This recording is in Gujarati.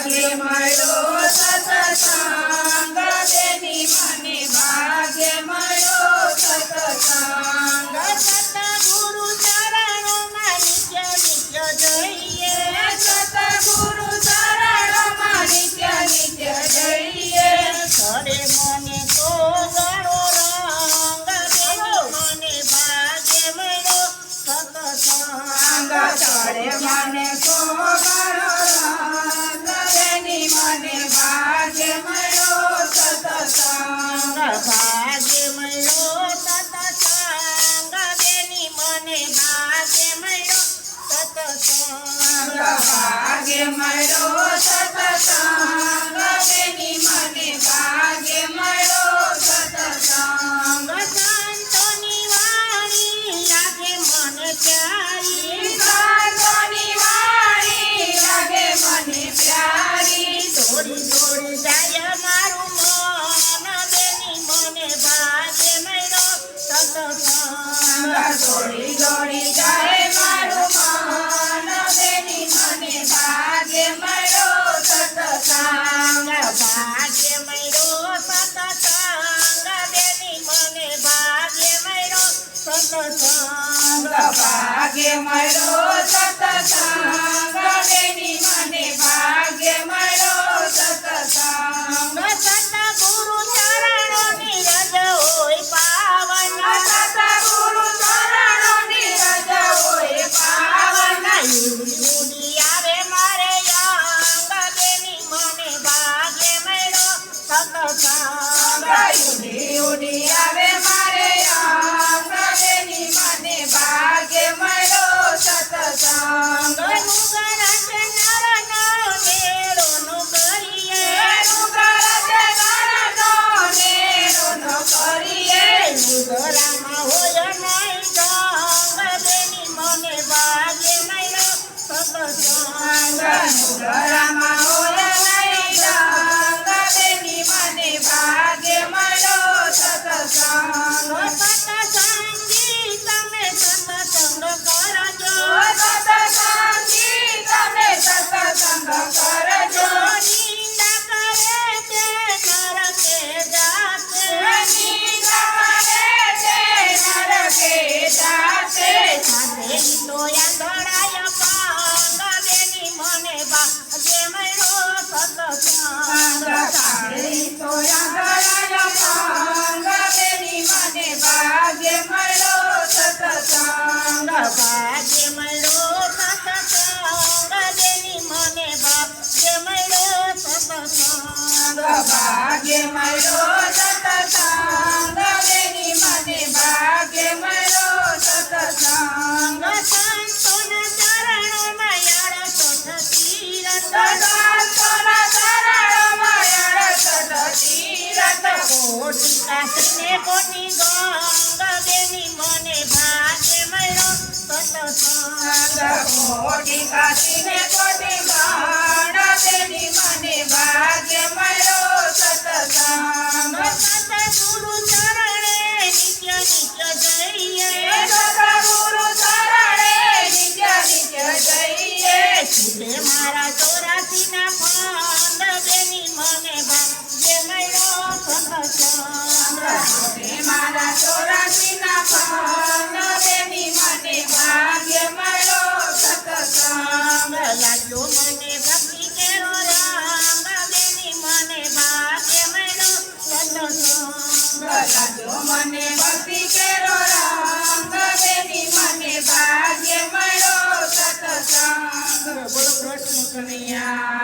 ભાગ્ય મળ્યો સત્સંગ બેની મને ભાગ્ય મળ્યો સત્સંગ સતગુરુ ચરણોમાં નિત્ય નિત્ય જઈએ સતગુરુ ચરણોમાં નિત્ય નિત્ય જઈએ ચડે મને તો ગણો રંગ બેની મને ભાગ્ય મળ્યો સત્સંગ ચડે મને સોગણો રંગ બેની મને ભાગ્ય મળ્યો સત્સંગ ભાગ્ય મળ્યો સત્સંગ બેની મને ભાગ્ય મળ્યો સત્સંગ ભાગ્ય મળ્યો સત્સંગ બેની મને ભાગ્ય મળ્યો સત્સંગ સંતોની વાણી લાગે મને પ્યારી સંતોની વાણી લાગે મને પ્યારી દોડી દોડી જાય મારું મન બેની મને ભાગ્ય મળ્યો સત્સંગ દોડી દોડી જાય મારું મન બેની મને ભાગ્ય મળ્યો સત્સંગ ભાગ્ય મળ્યો સત્સંગ બેની મને ભાગ્ય મળ્યો સત્સંગ ભાગ્ય મળ્યો સત્સંગ બેની મને ભાગ્ય મળ્યો સત્સંગ સતગુરુ ચરણોની રજ હોય પાવન સતગુરુ ચરણોની રજ હોય પાવન ઉડી આવે મારે અંગ બેની મને ભાગ્ય મળ્યો સત્સંગ ઉડી ઉડી આવે મારે અંગ બેની મને ભાગ્ય મળ્યો સત્સંગ ઉગરામાં હોય નહીં જંગ બેની મને ભાગ્ય મળ્યો સત્સંગ ઘરમાં હોય નહીં રંગ બેની મને ભાગ્ય મળ્યો સત્સંગ સત્સંગી તમે સત્સંગ કરજો સત્સંગી તમે સત્સંગ કરજો નિંદા કરે તે નરકે જાશે નિંદા કરે છે નરકે જાશે સાથે તો યાદડાય પાંગ બેની મને ભાગ્ય મળ્યો સત્સંગ સાંભળી તો યાદડાય પાંગ બેની મને ભાગ્ય મળ્યો સત્સંગ ભાગ્ય મળ્યો સત્સંગ બેની મને ભાગ્ય મળ્યો સત્સંગ ભાગ્ય મળ્યો સત્સંગ બેની મને ભાગ્ય મળ્યો સત્સંગ સંતોના ચરણોમાં યાળસઠ તીરથ સંતોના ચરણોમાં યાળસઠ તીરથ કોટી કાશીને કોટી ગંગ બેની મને ભાગ્ય મળ્યો સત્સંગ કોટી કાશીને કોટી ગણ બેની મને ભાગ્ય મળ્યો સત્સંગ સતગુરુ ચરણે નિત્ય નિત્ય જઈએ સતગુરુ ચરણે નિત્ય નિત્ય જઈએ છૂટે મારા 84ના ફંદ બેની મને ભાગ્ય મળ્યો સત્સંગ મારા 84ના ફંદ બેની મને ભાગ્ય મળ્યો સત્સંગ લાગ્યો મને ભક્તિ કેરો રંગ બેની મને ભાગ્ય મળ્યો સત્સંગ લાગ્યો મને ભક્તિ કેરો રંગ બેની મને ભાગ્ય મળ્યો સત્સંગ બોલો કૃષ્ણ કનૈયા